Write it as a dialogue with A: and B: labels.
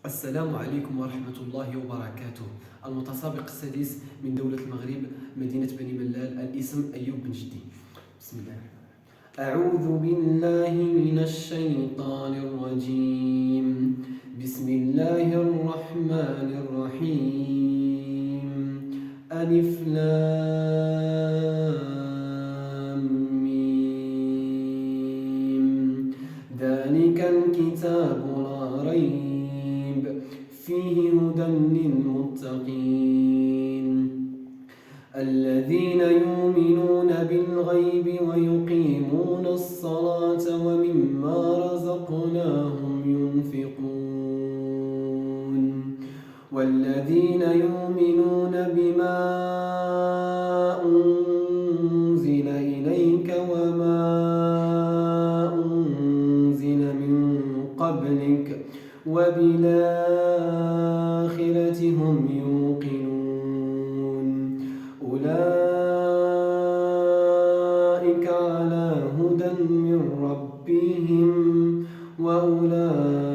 A: السلام عليكم ورحمة الله وبركاته. المتسابق السادس من دولة المغرب مدينة بني ملال، الاسم أيوب بن جدي. بسم الله. أعوذ بالله من الشيطان الرجيم. بسم الله الرحمن الرحيم. ألف لام ميم. ذلك الكتاب لا ريب فيه هدى للمتقين الذين يؤمنون بالغيب ويقيمون الصلاة ومما رزقناهم ينفقون والذين يؤمنون بما أنزل إليك وما أنزل من قبلك وبالآخرة هم يوقنون أولئك على هدى من ربهم وأولئك